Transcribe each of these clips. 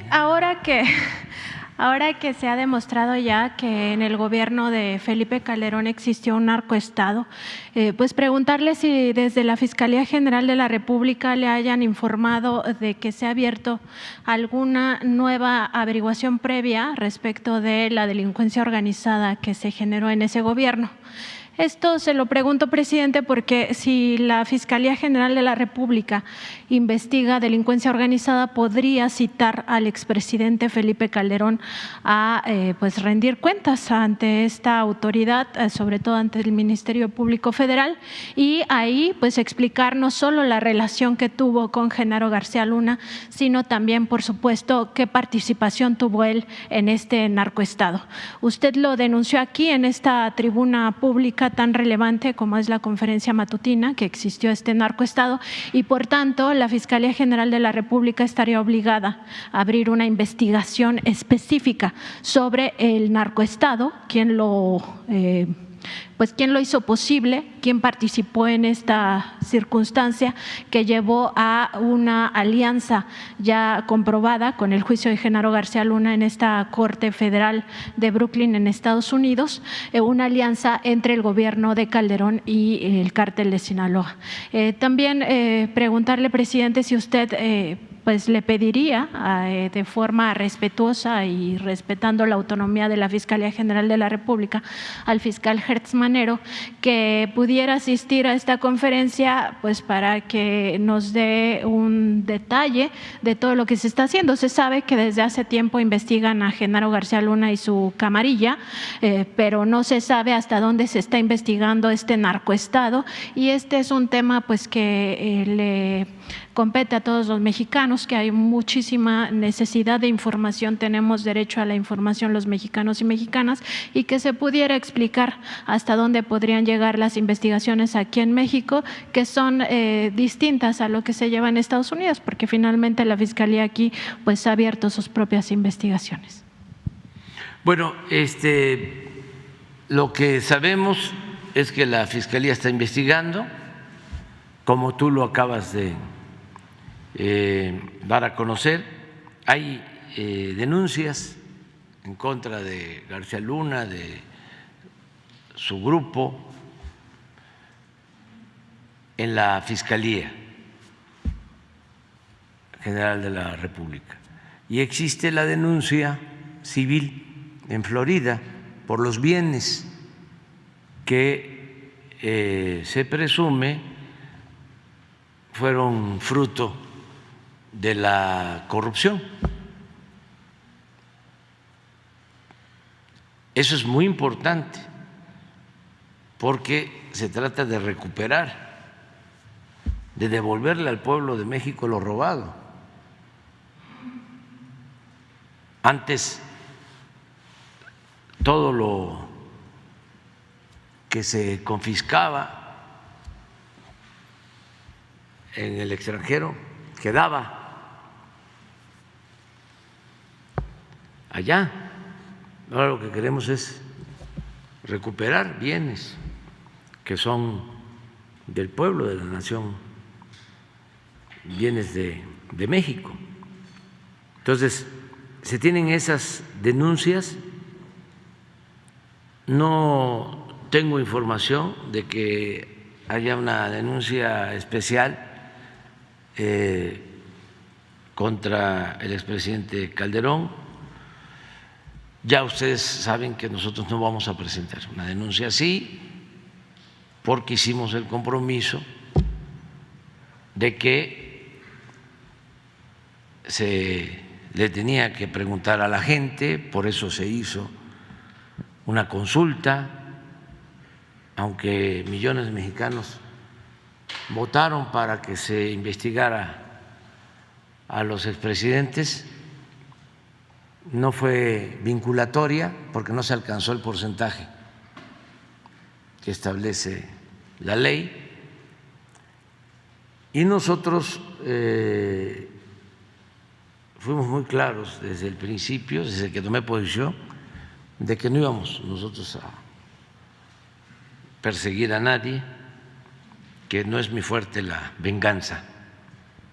Ahora que, ahora que se ha demostrado ya que en el gobierno de Felipe Calderón existió un narcoestado, pues preguntarle si desde la Fiscalía General de la República le hayan informado de que se ha abierto alguna nueva averiguación previa respecto de la delincuencia organizada que se generó en ese gobierno. Esto se lo pregunto, presidente, porque si la Fiscalía General de la República investiga delincuencia organizada, podría citar al expresidente Felipe Calderón a pues rendir cuentas ante esta autoridad, sobre todo ante el Ministerio Público Federal, y ahí pues explicar no solo la relación que tuvo con Genaro García Luna, sino también, por supuesto, qué participación tuvo él en este narcoestado. Usted lo denunció aquí en esta tribuna pública tan relevante como es la conferencia matutina que existió este narcoestado, y por tanto la Fiscalía General de la República estaría obligada a abrir una investigación específica sobre el narcoestado, quién lo hizo posible, quién participó en esta circunstancia que llevó a una alianza ya comprobada con el juicio de Genaro García Luna en esta Corte Federal de Brooklyn en Estados Unidos, una alianza entre el gobierno de Calderón y el cártel de Sinaloa. También preguntarle, presidente, si usted pues le pediría de forma respetuosa y respetando la autonomía de la Fiscalía General de la República al fiscal Hertz Manero que pudiera asistir a esta conferencia pues para que nos dé un detalle de todo lo que se está haciendo. Se sabe que desde hace tiempo investigan a Genaro García Luna y su camarilla, pero no se sabe hasta dónde se está investigando este narcoestado, y este es un tema pues que le compete a todos los mexicanos, que hay muchísima necesidad de información, tenemos derecho a la información los mexicanos y mexicanas, y que se pudiera explicar hasta dónde podrían llegar las investigaciones aquí en México, que son distintas a lo que se lleva en Estados Unidos, porque finalmente la Fiscalía aquí pues ha abierto sus propias investigaciones. Bueno, lo que sabemos es que la Fiscalía está investigando, como tú lo acabas de dar a conocer. Hay denuncias en contra de García Luna, de su grupo, en la Fiscalía General de la República. Y existe la denuncia civil en Florida por los bienes que se presume fueron fruto de la corrupción. Eso es muy importante porque se trata de recuperar, de devolverle al pueblo de México lo robado. Antes, todo lo que se confiscaba en el extranjero quedaba allá. Ahora lo que queremos es recuperar bienes que son del pueblo, de la nación, bienes de México. Entonces, se tienen esas denuncias. No tengo información de que haya una denuncia especial contra el expresidente Calderón. Ya ustedes saben que nosotros no vamos a presentar una denuncia así porque hicimos el compromiso de que se le tenía que preguntar a la gente, por eso se hizo una consulta, aunque millones de mexicanos votaron para que se investigara a los expresidentes. No fue vinculatoria porque no se alcanzó el porcentaje que establece la ley, y nosotros fuimos muy claros desde el principio, desde que tomé posición, de que no íbamos nosotros a perseguir a nadie, que no es muy fuerte la venganza,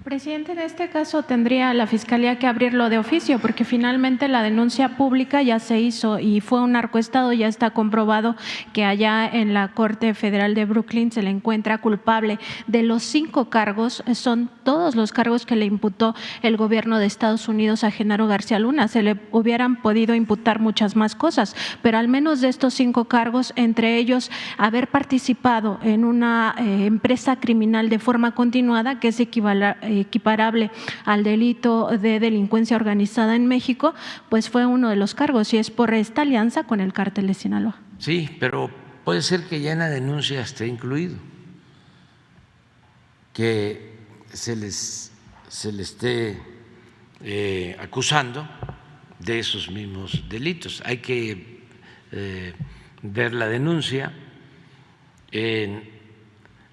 Presidente, en este caso tendría la Fiscalía que abrirlo de oficio, porque finalmente la denuncia pública ya se hizo y fue un narcoestado, ya está comprobado que allá en la Corte Federal de Brooklyn se le encuentra culpable de los 5 cargos, son todos los cargos que le imputó el gobierno de Estados Unidos a Genaro García Luna. Se le hubieran podido imputar muchas más cosas, pero al menos de estos 5 cargos, entre ellos haber participado en una empresa criminal de forma continuada, que es equiparable al delito de delincuencia organizada en México, pues fue uno de los cargos y es por esta alianza con el cártel de Sinaloa. Sí, pero puede ser que ya en la denuncia esté incluido, que se les esté acusando de esos mismos delitos. Hay que ver la denuncia.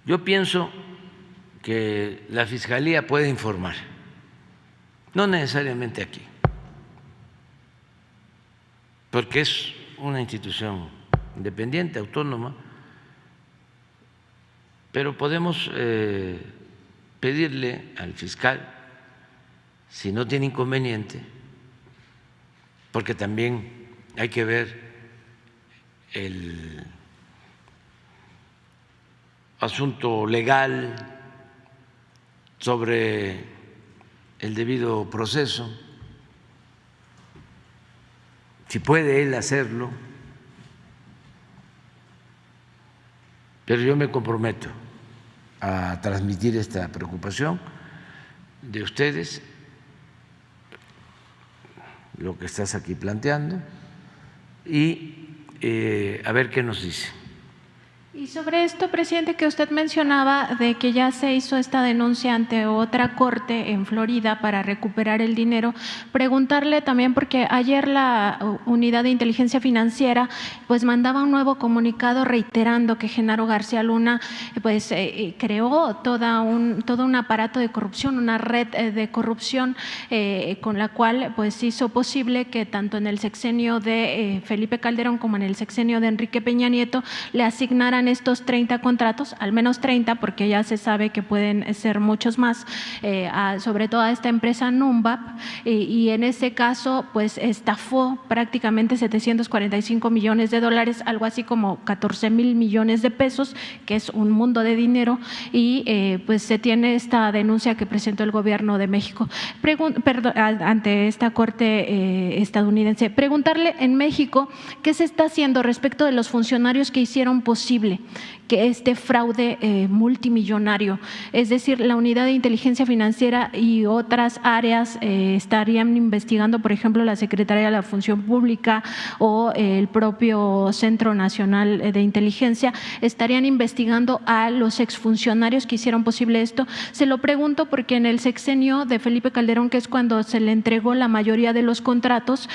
Yo pienso que la Fiscalía puede informar, no necesariamente aquí, porque es una institución independiente, autónoma, pero podemos pedirle al fiscal, si no tiene inconveniente, porque también hay que ver el asunto legal sobre el debido proceso, si puede él hacerlo, pero yo me comprometo a transmitir esta preocupación de ustedes, lo que estás aquí planteando, y a ver qué nos dice. Y sobre esto, presidente, que usted mencionaba de que ya se hizo esta denuncia ante otra corte en Florida para recuperar el dinero, preguntarle también, porque ayer la Unidad de Inteligencia Financiera pues mandaba un nuevo comunicado reiterando que Genaro García Luna pues creó todo un aparato de corrupción, una red de corrupción con la cual pues hizo posible que tanto en el sexenio de Felipe Calderón como en el sexenio de Enrique Peña Nieto le asignaran estos 30 contratos, al menos 30, porque ya se sabe que pueden ser muchos más, sobre todo a esta empresa Numbap, y en ese caso pues estafó prácticamente 745 millones de dólares, algo así como 14,000 millones de pesos, que es un mundo de dinero, y pues se tiene esta denuncia que presentó el gobierno de México ante esta corte estadounidense. Preguntarle en México qué se está haciendo respecto de los funcionarios que hicieron posible que este fraude multimillonario, es decir, la Unidad de Inteligencia Financiera y otras áreas estarían investigando, por ejemplo, la Secretaría de la Función Pública o el propio Centro Nacional de Inteligencia, estarían investigando a los exfuncionarios que hicieron posible esto. Se lo pregunto porque en el sexenio de Felipe Calderón, que es cuando se le entregó la mayoría de los contratos,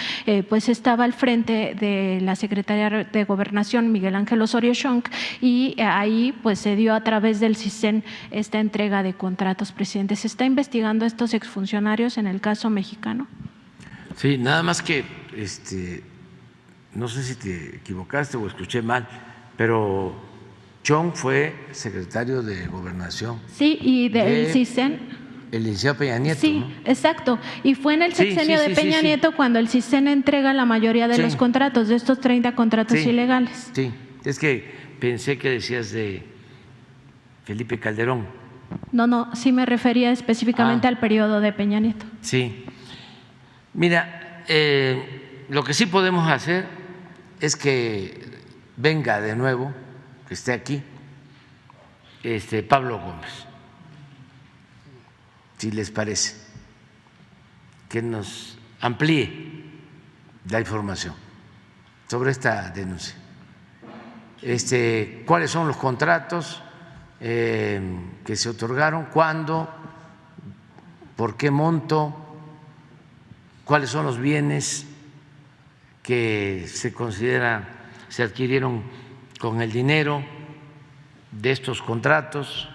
pues estaba al frente de la Secretaría de Gobernación Miguel Ángel Osorio Chong, y ahí pues se dio a través del CISEN esta entrega de contratos, presidente. ¿Se está investigando a estos exfuncionarios en el caso mexicano? Sí, nada más que no sé si te equivocaste o escuché mal, pero Chong fue secretario de Gobernación. Sí, y del CISEN. El licenciado Peña Nieto. Sí, ¿no? Exacto. Y fue en el sexenio de Peña Nieto cuando el CISEN entrega la mayoría de los contratos, de estos 30 contratos ilegales. Sí, es que pensé que decías de Felipe Calderón. No, sí me refería específicamente al periodo de Peña Nieto. Sí. Mira, lo que sí podemos hacer es que venga de nuevo, que esté aquí, Pablo Gómez, si les parece, que nos amplíe la información sobre esta denuncia. ¿Cuáles son los contratos que se otorgaron? ¿Cuándo? ¿Por qué monto? ¿Cuáles son los bienes que se consideran se adquirieron con el dinero de estos contratos?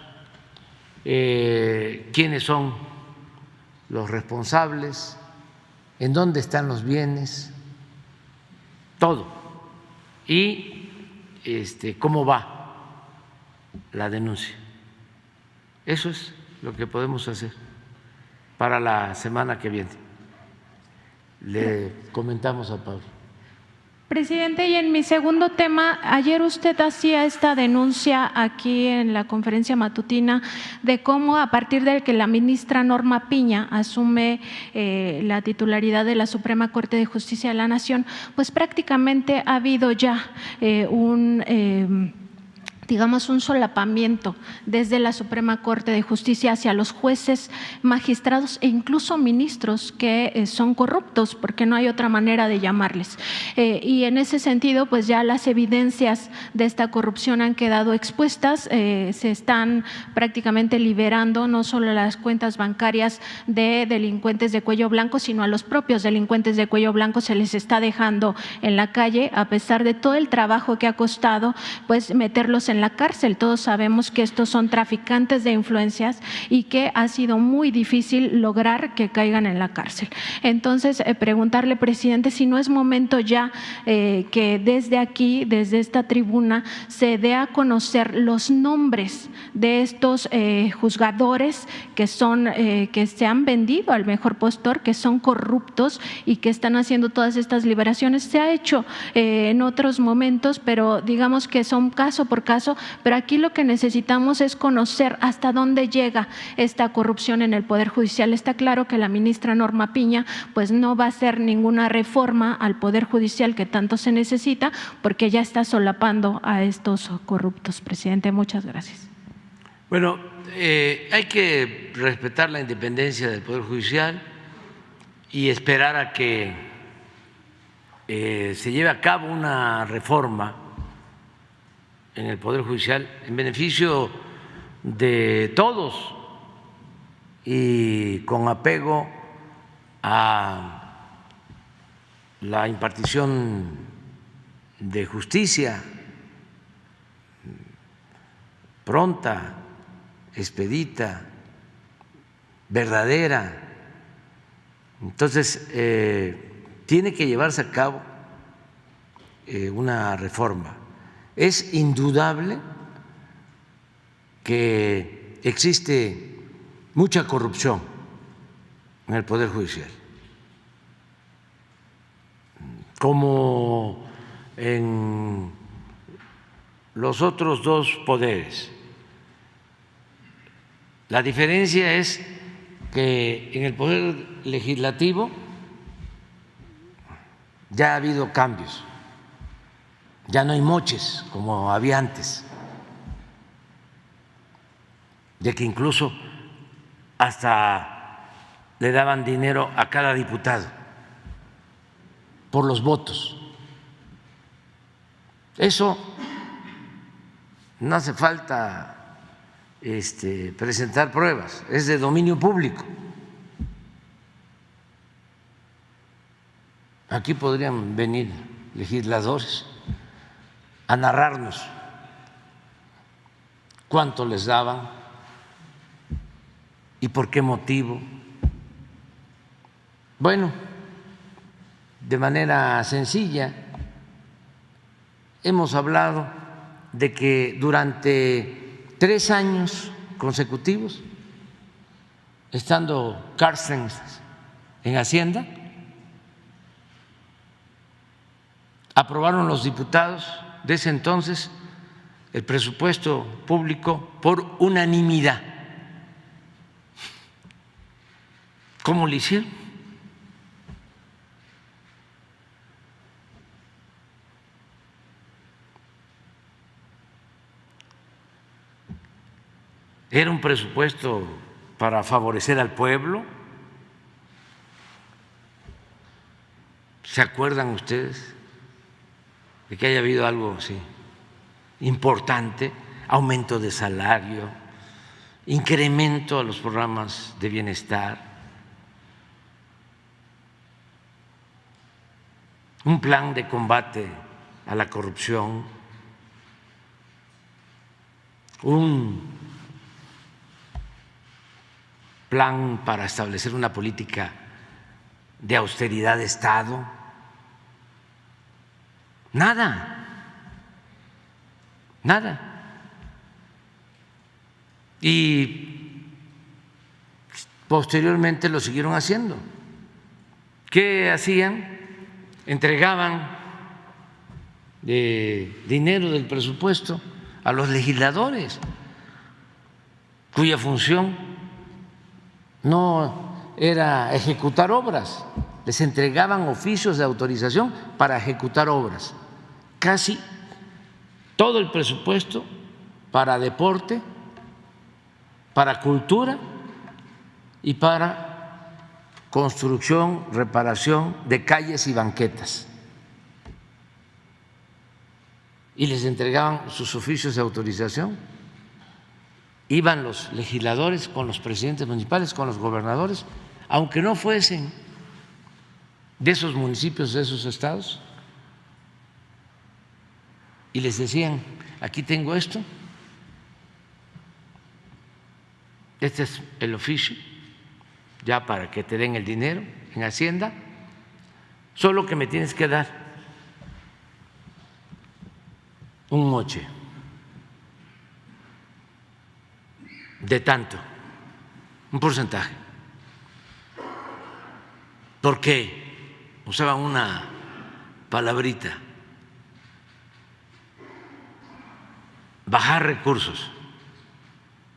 ¿Quiénes son los responsables? ¿En dónde están los bienes? Todo. Y cómo va la denuncia. Eso es lo que podemos hacer. para la semana que viene. Le comentamos a Pablo. Presidente, y en mi segundo tema, ayer usted hacía esta denuncia aquí en la conferencia matutina de cómo a partir de que la ministra Norma Piña asume la titularidad de la Suprema Corte de Justicia de la Nación, pues prácticamente ha habido ya digamos, un solapamiento desde la Suprema Corte de Justicia hacia los jueces, magistrados e incluso ministros que son corruptos, porque no hay otra manera de llamarles. Y en ese sentido, pues ya las evidencias de esta corrupción han quedado expuestas, se están prácticamente liberando no solo las cuentas bancarias de delincuentes de cuello blanco, sino a los propios delincuentes de cuello blanco se les está dejando en la calle, a pesar de todo el trabajo que ha costado, pues meterlos en la cárcel. Todos sabemos que estos son traficantes de influencias y que ha sido muy difícil lograr que caigan en la cárcel. Entonces, preguntarle, presidente, si no es momento ya que desde aquí, desde esta tribuna, se dé a conocer los nombres de estos juzgadores que se han vendido al mejor postor, que son corruptos y que están haciendo todas estas liberaciones. Se ha hecho en otros momentos, pero digamos que son caso por caso, pero aquí lo que necesitamos es conocer hasta dónde llega esta corrupción en el Poder Judicial. Está claro que la ministra Norma Piña pues no va a hacer ninguna reforma al Poder Judicial que tanto se necesita, porque ya está solapando a estos corruptos. Presidente, muchas gracias. Bueno, hay que respetar la independencia del Poder Judicial y esperar a que se lleve a cabo una reforma en el Poder Judicial en beneficio de todos y con apego a la impartición de justicia pronta, expedita, verdadera. Entonces, tiene que llevarse a cabo una reforma. Es indudable que existe mucha corrupción en el Poder Judicial, como en los otros dos poderes. La diferencia es que en el Poder Legislativo ya ha habido cambios. Ya no hay moches como había antes, de que incluso hasta le daban dinero a cada diputado por los votos. Eso no hace falta presentar pruebas, es de dominio público. Aquí podrían venir legisladores a narrarnos cuánto les daban y por qué motivo. Bueno, de manera sencilla, hemos hablado de que durante 3 años consecutivos, estando Carstens en Hacienda, aprobaron los diputados de ese entonces el presupuesto público por unanimidad. ¿Cómo lo hicieron? Era un presupuesto para favorecer al pueblo. ¿Se acuerdan ustedes de que haya habido algo así importante? Aumento de salario, incremento a los programas de bienestar, un plan de combate a la corrupción, un plan para establecer una política de austeridad de Estado. Nada, nada. Y posteriormente lo siguieron haciendo. ¿Qué hacían? Entregaban dinero del presupuesto a los legisladores, cuya función no era ejecutar obras, les entregaban oficios de autorización para ejecutar obras. Casi todo el presupuesto para deporte, para cultura y para construcción, reparación de calles y banquetas. Y les entregaban sus oficios de autorización. Iban los legisladores con los presidentes municipales, con los gobernadores, aunque no fuesen de esos municipios, de esos estados, y les decían: aquí tengo esto, este es el oficio, ya para que te den el dinero en Hacienda, solo que me tienes que dar un moche de tanto, un porcentaje, porque usaban una palabrita: bajar recursos,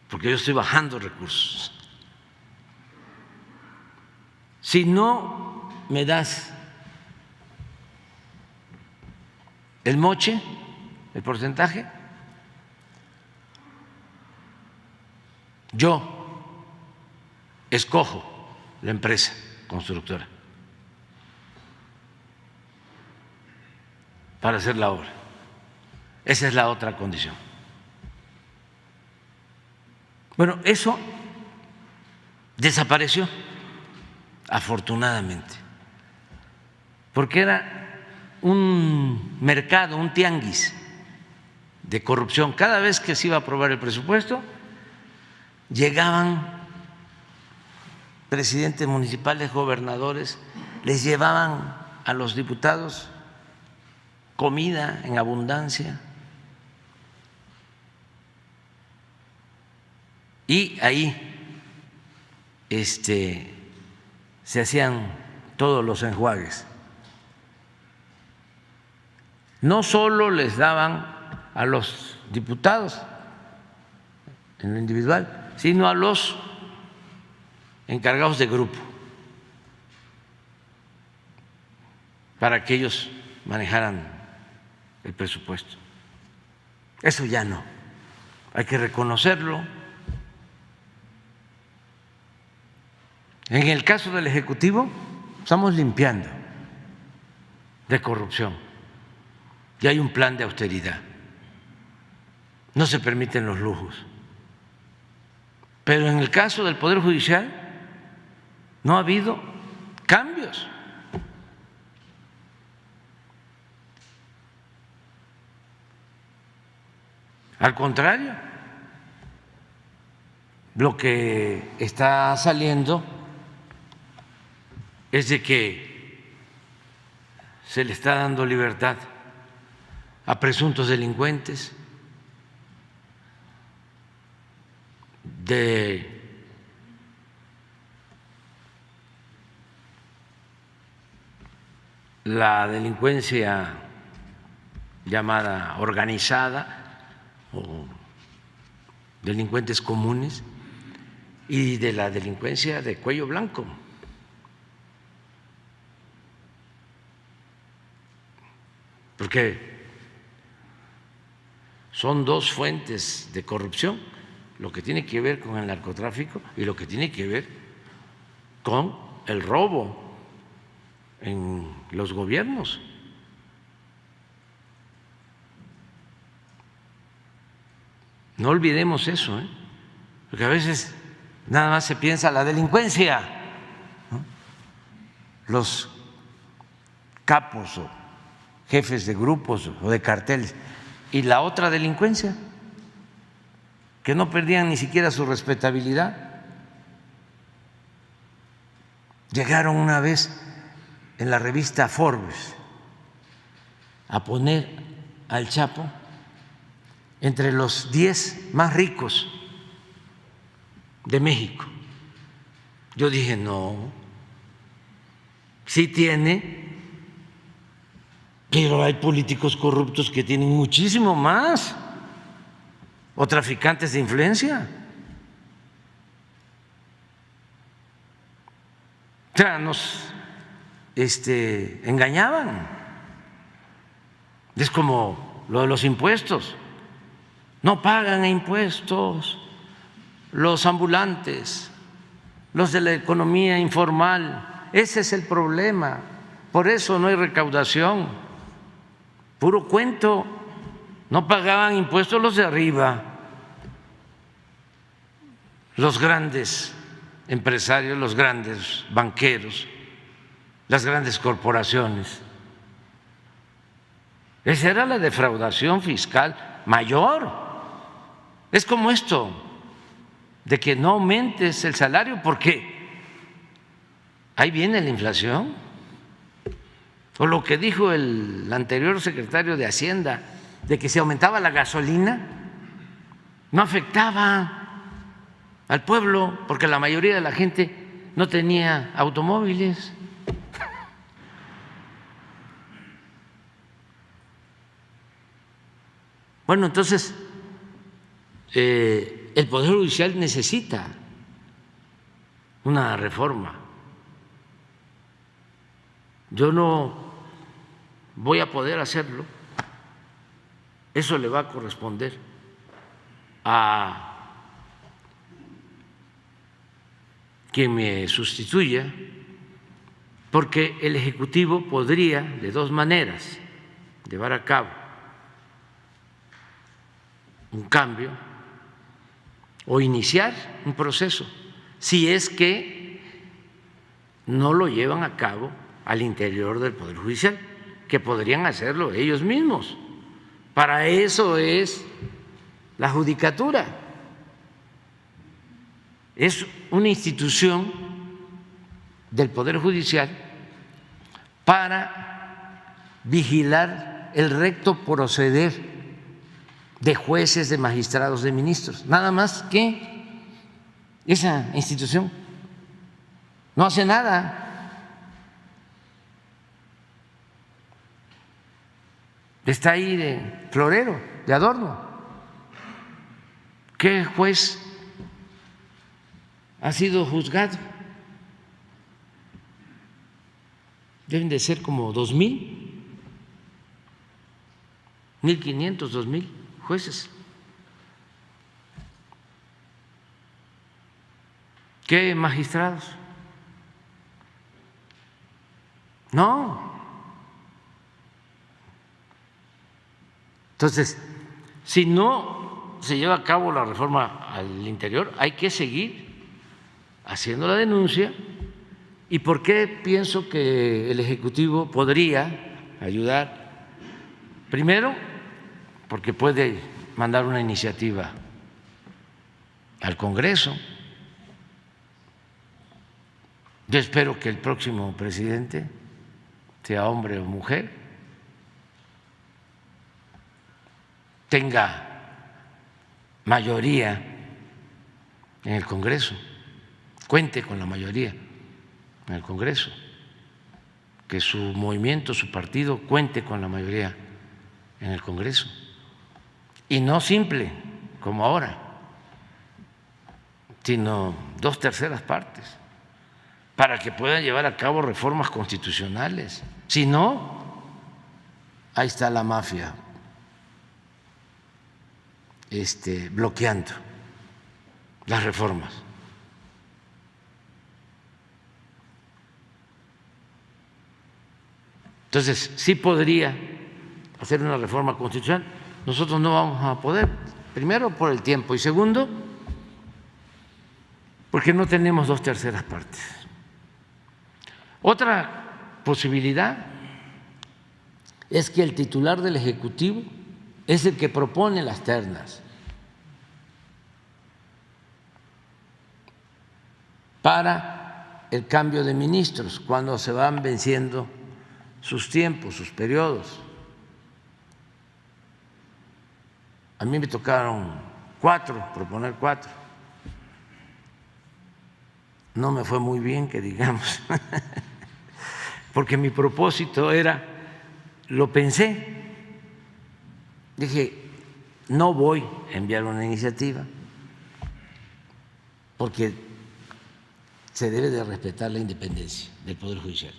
porque yo estoy bajando recursos. Si no me das el moche, el porcentaje, yo escojo la empresa constructora para hacer la obra. Esa es la otra condición. Bueno, eso desapareció, afortunadamente, porque era un mercado, un tianguis de corrupción. Cada vez que se iba a aprobar el presupuesto, llegaban presidentes municipales, gobernadores, les llevaban a los diputados comida en abundancia, y ahí se hacían todos los enjuagues. No solo les daban a los diputados en lo individual, sino a los encargados de grupo, para que ellos manejaran el presupuesto. Eso ya no, hay que reconocerlo. En el caso del Ejecutivo, estamos limpiando de corrupción y hay un plan de austeridad. No se permiten los lujos. Pero en el caso del Poder Judicial no ha habido cambios. Al contrario, lo que está saliendo es de que se le está dando libertad a presuntos delincuentes, de la delincuencia llamada organizada o delincuentes comunes y de la delincuencia de cuello blanco. Porque son dos fuentes de corrupción: lo que tiene que ver con el narcotráfico y lo que tiene que ver con el robo en los gobiernos. No olvidemos eso, porque a veces nada más se piensa la delincuencia, ¿no? Los capos o jefes de grupos o de carteles, y la otra delincuencia, que no perdían ni siquiera su respetabilidad. Llegaron una vez en la revista Forbes a poner al Chapo entre los 10 más ricos de México. Yo dije, no, sí tiene, pero hay políticos corruptos que tienen muchísimo más, o traficantes de influencia. O sea, nos engañaban. Es como lo de los impuestos. No pagan impuestos los ambulantes, los de la economía informal. Ese es el problema. Por eso no hay recaudación. Puro cuento. No pagaban impuestos los de arriba, los grandes empresarios, los grandes banqueros, las grandes corporaciones. Esa era la defraudación fiscal mayor. Es como esto, de que no aumentes el salario porque ahí viene la inflación. O lo que dijo el anterior secretario de Hacienda, de que si aumentaba la gasolina, no afectaba al pueblo porque la mayoría de la gente no tenía automóviles. Bueno, entonces el Poder Judicial necesita una reforma. Yo no voy a poder hacerlo, eso le va a corresponder a quien me sustituya, porque el Ejecutivo podría de dos maneras llevar a cabo un cambio o iniciar un proceso, si es que no lo llevan a cabo al interior del Poder Judicial, que podrían hacerlo ellos mismos. Para eso es la judicatura. Es una institución del Poder Judicial para vigilar el recto proceder de jueces, de magistrados, de ministros. Nada más que esa institución no hace nada. Está ahí de florero, de adorno. ¿Qué juez ha sido juzgado? Deben de ser como 2,000, 1,500, 2,000 jueces. ¿Qué magistrados? No. Entonces, si no se lleva a cabo la reforma al interior, hay que seguir haciendo la denuncia. ¿Y por qué pienso que el Ejecutivo podría ayudar? Primero, porque puede mandar una iniciativa al Congreso. Yo espero que el próximo presidente, sea hombre o mujer, tenga mayoría en el Congreso, cuente con la mayoría en el Congreso, que su movimiento, su partido cuente con la mayoría en el Congreso, y no simple como ahora, sino 2/3 partes, para que puedan llevar a cabo reformas constitucionales. Si no, ahí está la mafia bloqueando las reformas. Entonces, sí podría hacer una reforma constitucional. Nosotros no vamos a poder, primero por el tiempo y segundo porque no tenemos 2/3 partes. Otra posibilidad es que el titular del Ejecutivo es el que propone las ternas para el cambio de ministros cuando se van venciendo sus tiempos, sus periodos. A mí me tocaron proponer 4. no me fue muy bien, que digamos, porque mi propósito era, lo pensé, dije, no voy a enviar una iniciativa porque se debe de respetar la independencia del Poder Judicial,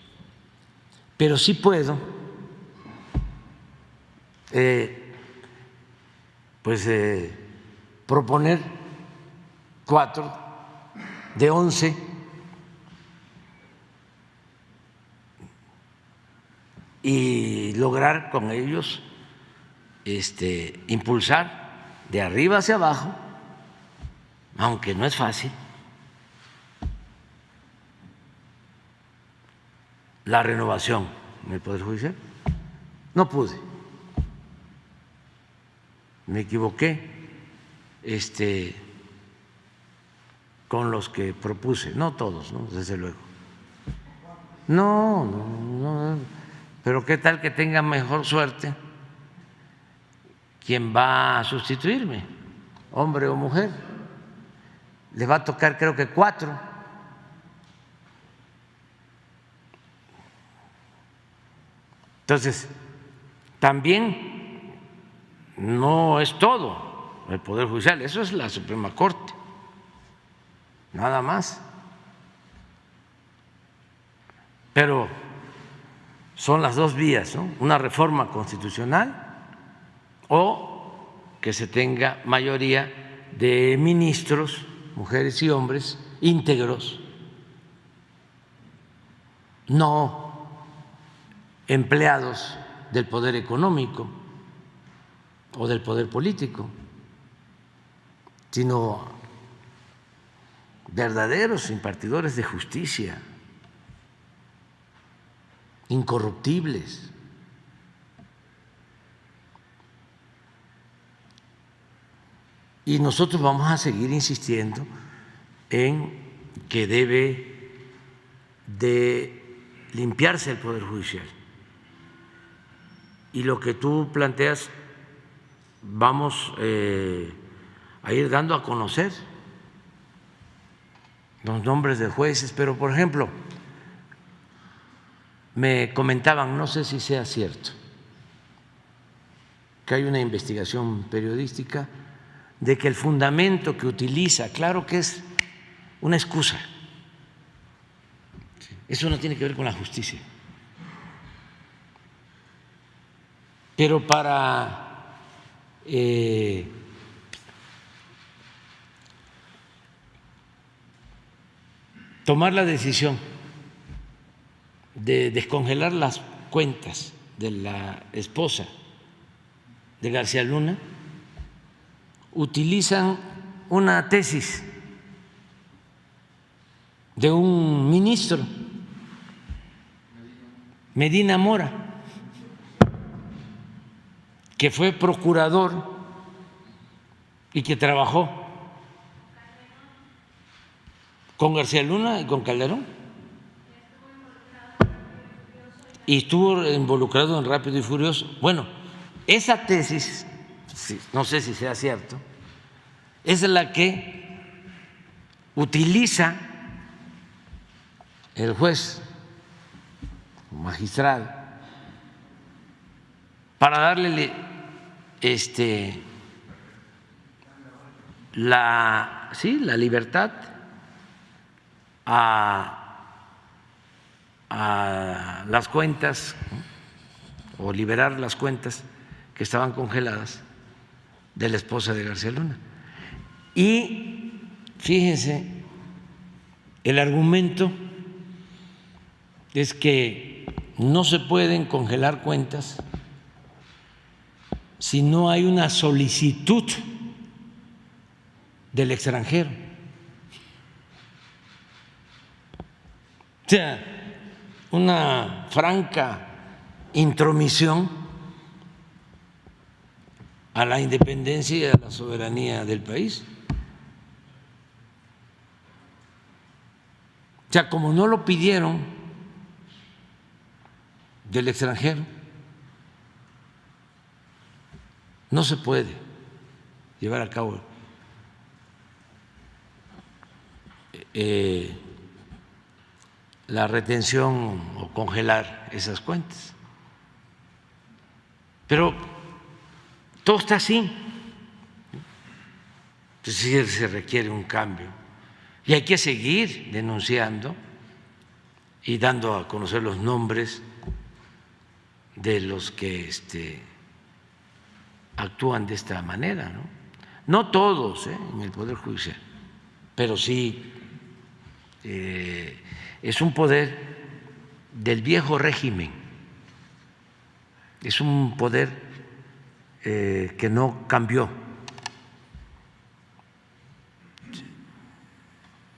pero sí puedo proponer 4 de 11 y lograr con ellos impulsar de arriba hacia abajo, aunque no es fácil, la renovación en el Poder Judicial. No pude, me equivoqué con los que propuse, no todos, ¿no? Desde luego. No, pero qué tal que tenga mejor suerte quien va a sustituirme, hombre o mujer. Le va a tocar creo que 4. Entonces, también no es todo el Poder Judicial, eso es la Suprema Corte, nada más. Pero son las dos vías, ¿no? Una reforma constitucional o que se tenga mayoría de ministros, mujeres y hombres, íntegros, no empleados del poder económico o del poder político, sino verdaderos impartidores de justicia, incorruptibles. Y nosotros vamos a seguir insistiendo en que debe de limpiarse el Poder Judicial. Y lo que tú planteas, vamos a ir dando a conocer los nombres de jueces, pero por ejemplo, me comentaban, no sé si sea cierto, que hay una investigación periodística de que el fundamento que utiliza, claro que es una excusa, eso no tiene que ver con la justicia, pero para tomar la decisión de descongelar las cuentas de la esposa de García Luna, utilizan una tesis de un ministro, Medina Mora, que fue procurador y que trabajó con García Luna y con Calderón, y estuvo involucrado en Rápido y Furioso. Bueno, esa tesis, no sé si sea cierto, es la que utiliza el juez magistrado para darle la libertad a las cuentas o liberar las cuentas que estaban congeladas de la esposa de García Luna. Y fíjense, el argumento es que no se pueden congelar cuentas si no hay una solicitud del extranjero. O sea, una franca intromisión a la independencia y a la soberanía del país. O sea, como no lo pidieron del extranjero, no se puede llevar a cabo la retención o congelar esas cuentas. Pero todo está así. Entonces se requiere un cambio y hay que seguir denunciando y dando a conocer los nombres de los que actúan de esta manera, ¿no? No todos en el Poder Judicial, pero sí es un poder del viejo régimen, es un poder que no cambió,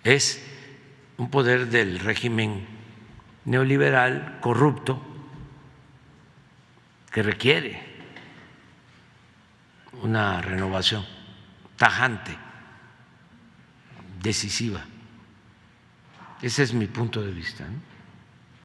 es un poder del régimen neoliberal corrupto que requiere una renovación tajante, decisiva. Ese es mi punto de vista, ¿no?